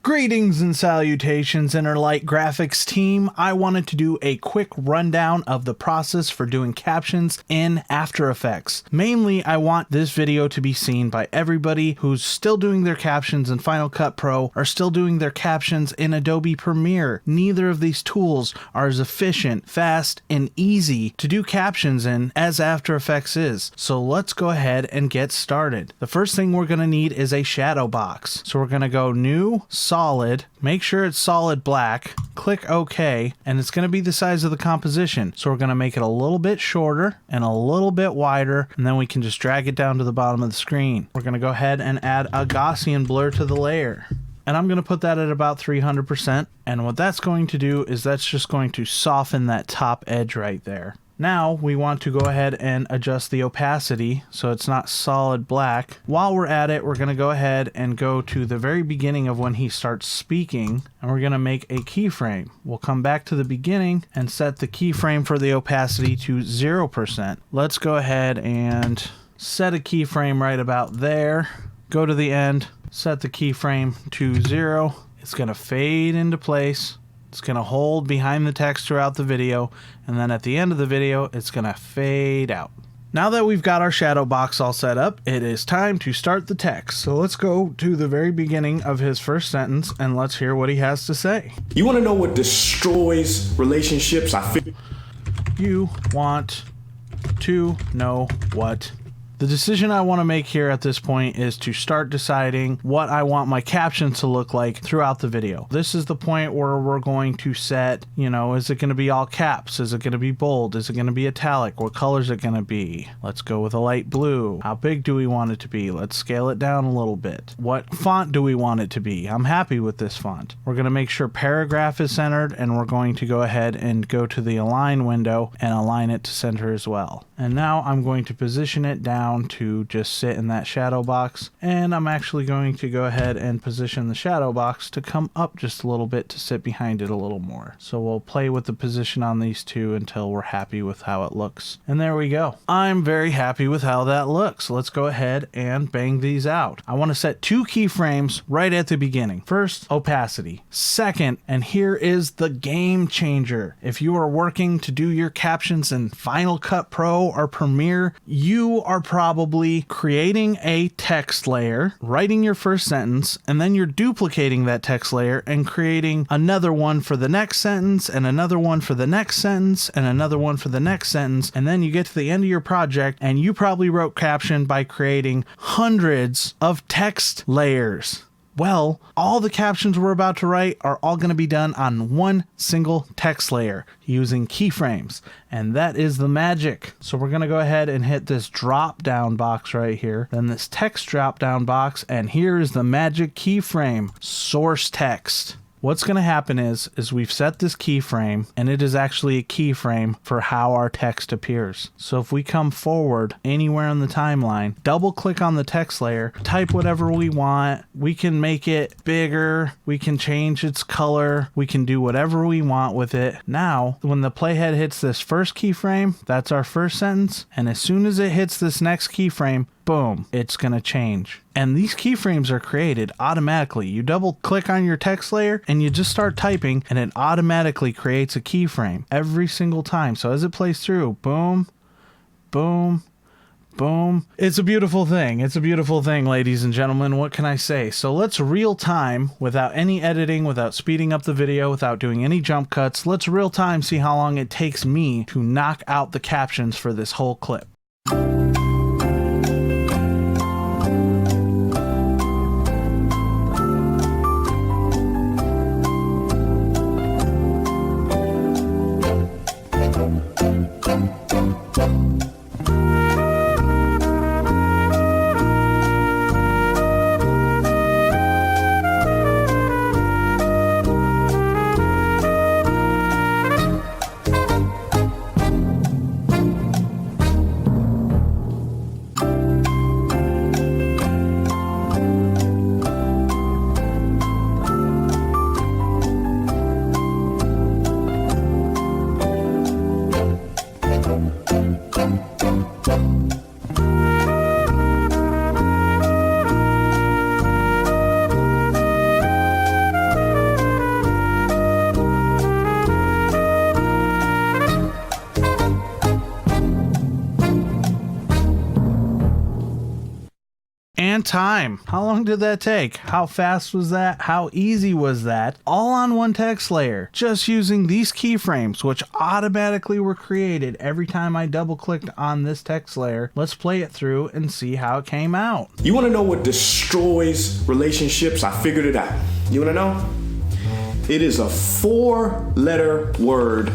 Greetings and salutations, Interlight Graphics team. I wanted to do a quick rundown of the process for doing captions in After Effects. Mainly, I want this video to be seen by everybody who's still doing their captions in Final Cut Pro or still doing their captions in Adobe Premiere. Neither of these tools are as efficient, fast, and easy to do captions in as After Effects is. So let's go ahead and get started. The first thing we're going to need is a shadow box. So we're going to go New, Solid, make sure it's solid black, click OK, and it's going to be the size of the composition. So we're going to make it a little bit shorter and a little bit wider, and then we can just drag it down to the bottom of the screen. We're going to go ahead and add a Gaussian blur to the layer. And I'm going to put that at about 300%. And what that's going to do is that's just going to soften that top edge right there. Now we want to go ahead and adjust the opacity so it's not solid black. While we're at it, we're going to go ahead and go to the very beginning of when he starts speaking, and we're going to make a keyframe. We'll come back to the beginning and set the keyframe for the opacity to 0%. Let's go ahead and set a keyframe right about there. Go to the end, set the keyframe to 0. It's going to fade into place. It's going to hold behind the text throughout the video, and then at the end of the video, it's going to fade out. Now that we've got our shadow box all set up, it is time to start the text. So let's go to the very beginning of his first sentence, and let's hear what he has to say. You want to know what destroys relationships? You want to know what? The decision I want to make here at this point is to start deciding what I want my captions to look like throughout the video. This is the point where we're going to set, is it going to be all caps? Is it going to be bold? Is it going to be italic? What color is it going to be? Let's go with a light blue. How big do we want it to be? Let's scale it down a little bit. What font do we want it to be? I'm happy with this font. We're going to make sure paragraph is centered, and we're going to go ahead and go to the align window and align it to center as well. And now I'm going to position it down to just sit in that shadow box, and I'm actually going to go ahead and position the shadow box to come up just a little bit to sit behind it a little more. So we'll play with the position on these two until we're happy with how it looks. And there we go. I'm very happy with how that looks. Let's go ahead and bang these out. I want to set 2 keyframes right at the beginning. First, opacity. Second, and here is the game changer. If you are working to do your captions in Final Cut Pro or Premiere, you are probably creating a text layer, writing your first sentence, and then you're duplicating that text layer and creating another one for the next sentence, and another one for the next sentence, and another one for the next sentence, and then you get to the end of your project and you probably wrote caption by creating hundreds of text layers. Well, all the captions we're about to write are all going to be done on one single text layer using keyframes, and that is the magic. So we're going to go ahead and hit this drop down box right here, then this text drop down box, and here is the magic keyframe, source text. What's going to happen is we've set this keyframe, and it is actually a keyframe for how our text appears. So if we come forward anywhere on the timeline, double click on the text layer, type whatever we want. We can make it bigger. We can change its color. We can do whatever we want with it. Now, when the playhead hits this first keyframe, that's our first sentence. And as soon as it hits this next keyframe, boom, it's going to change. And these keyframes are created automatically. You double click on your text layer and you just start typing, and it automatically creates a keyframe every single time. So as it plays through, boom, boom, boom. It's a beautiful thing. It's a beautiful thing, ladies and gentlemen. What can I say? So let's real time, without any editing, without speeding up the video, without doing any jump cuts. Let's real time see how long it takes me to knock out the captions for this whole clip. And time. How long did that take? How fast was that? How easy was that? All on one text layer, just using these keyframes, which automatically were created every time I double clicked on this text layer. Let's play it through and see how it came out. You want to know what destroys relationships? I figured it out. You want to know? It is a 4-letter word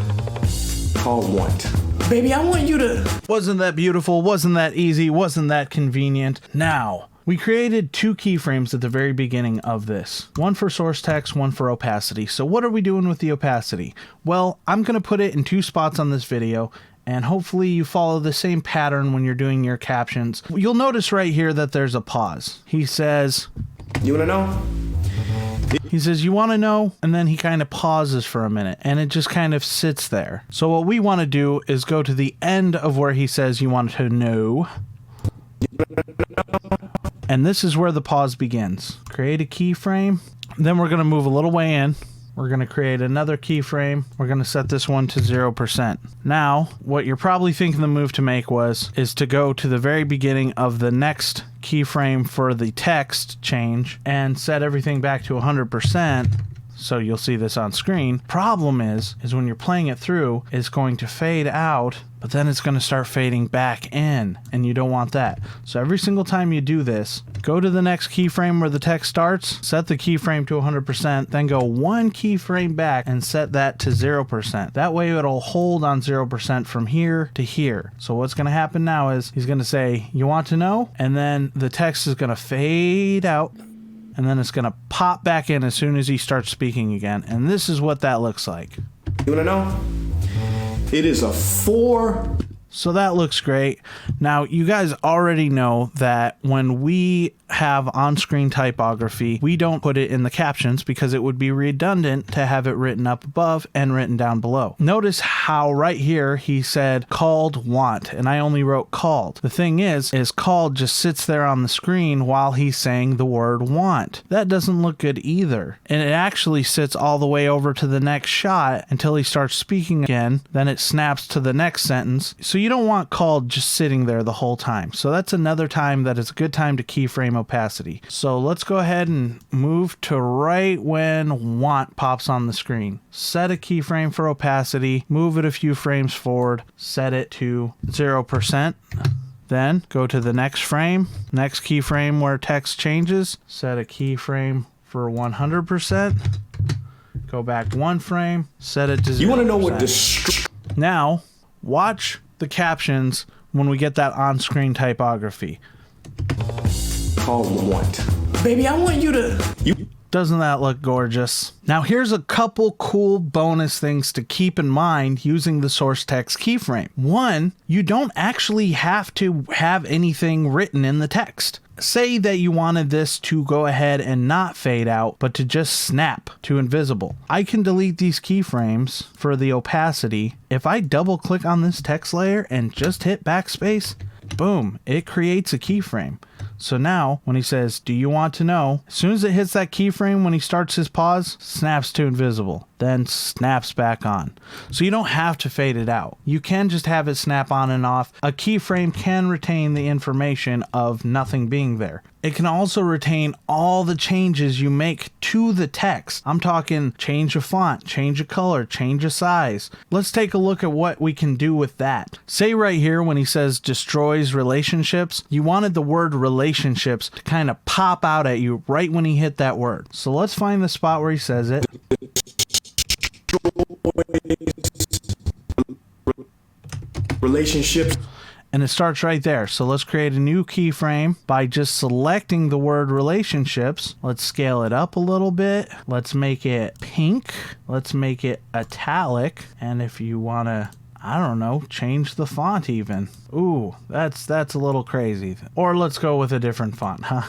called want. Baby, I want you to... Wasn't that beautiful? Wasn't that easy? Wasn't that convenient? Now, we created 2 keyframes at the very beginning of this. One for source text, one for opacity. So what are we doing with the opacity? Well, I'm going to put it in 2 spots on this video, and hopefully you follow the same pattern when you're doing your captions. You'll notice right here that there's a pause. He says... You want to know? He says, you want to know? And then he kind of pauses for a minute and it just kind of sits there. So what we want to do is go to the end of where he says you want to know. And this is where the pause begins. Create a keyframe. Then we're going to move a little way in. We're going to create another keyframe. We're going to set this one to 0%. Now, what you're probably thinking the move to make is to go to the very beginning of the next keyframe for the text change and set everything back to 100%. So you'll see this on screen. Problem is when you're playing it through, it's going to fade out, but then it's going to start fading back in, and you don't want that. So every single time you do this, go to the next keyframe where the text starts, set the keyframe to 100%, then go 1 keyframe back and set that to 0%. That way it'll hold on 0% from here to here. So what's going to happen now is he's going to say, you want to know? And then the text is going to fade out. And then it's going to pop back in as soon as he starts speaking again. And this is what that looks like. You want to know? It is a 4. So that looks great. Now, you guys already know that when we have on-screen typography, we don't put it in the captions because it would be redundant to have it written up above and written down below. Notice how right here he said called want, and I only wrote called. The thing is called just sits there on the screen while he's saying the word want. That doesn't look good either. And it actually sits all the way over to the next shot until he starts speaking again. Then it snaps to the next sentence. So you don't want called just sitting there the whole time. So that's another time that it's a good time to keyframe opacity. So let's go ahead and move to right when want pops on the screen. Set a keyframe for opacity, move it a few frames forward, set it to 0%. Then go to the next frame, next keyframe where text changes, set a keyframe for 100%. Go back 1 frame, set it to 0%. You want to know what Now, watch the captions when we get that on-screen typography. Called want. Baby, I want you to... Doesn't that look gorgeous? Now here's a couple cool bonus things to keep in mind using the source text keyframe. 1, you don't actually have to have anything written in the text. Say that you wanted this to go ahead and not fade out, but to just snap to invisible. I can delete these keyframes for the opacity. If I double click on this text layer and just hit backspace, boom, it creates a keyframe. So now when he says, do you want to know? As soon as it hits that keyframe when he starts his pause, snaps to invisible, then snaps back on. So you don't have to fade it out. You can just have it snap on and off. A keyframe can retain the information of nothing being there. It can also retain all the changes you make to the text. I'm talking change a font, change a color, change a size. Let's take a look at what we can do with that. Say right here when he says destroys relationships, you wanted the word relationships to kind of pop out at you right when he hit that word. So let's find the spot where he says it. Relationships. And it starts right there. So let's create a new keyframe by just selecting the word relationships. Let's scale it up a little bit. Let's make it pink. Let's make it italic. And if you want to, I don't know, change the font even. Ooh, that's a little crazy. Or let's go with a different font, huh?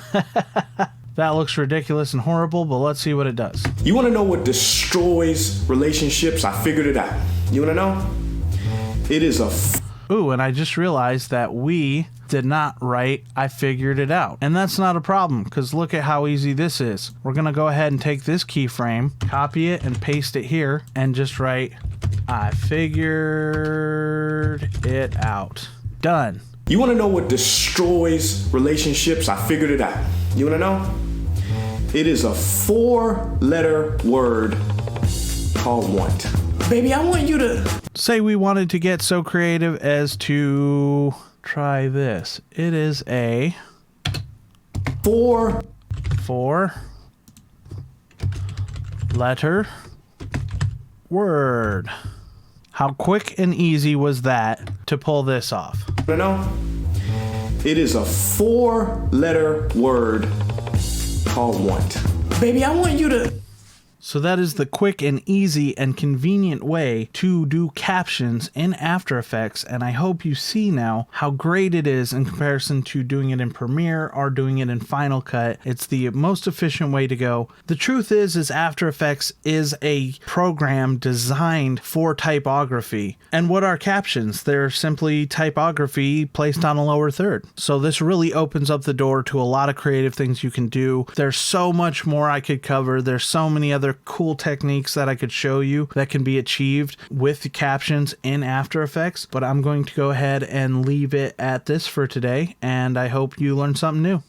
That looks ridiculous and horrible, but let's see what it does. You want to know what destroys relationships? I figured it out. You want to know? It is a... Ooh, and I just realized that we did not write I figured it out. And that's not a problem, because look at how easy this is. We're going to go ahead and take this keyframe, copy it, and paste it here, and just write I figured it out. Done. You want to know what destroys relationships? I figured it out. You want to know? It is a 4-letter word called want. Baby, I want you to... Say we wanted to get so creative as to try this. It is a 4-letter word. How quick and easy was that to pull this off? You know, it is a 4-letter word called want. Baby, I want you to... So that is the quick and easy and convenient way to do captions in After Effects, and I hope you see now how great it is in comparison to doing it in Premiere or doing it in Final Cut. It's the most efficient way to go. The truth is After Effects is a program designed for typography. And what are captions? They're simply typography placed on a lower third. So this really opens up the door to a lot of creative things you can do. There's so much more I could cover. There's so many other cool techniques that I could show you that can be achieved with the captions in After Effects, but I'm going to go ahead and leave it at this for today, and I hope you learned something new.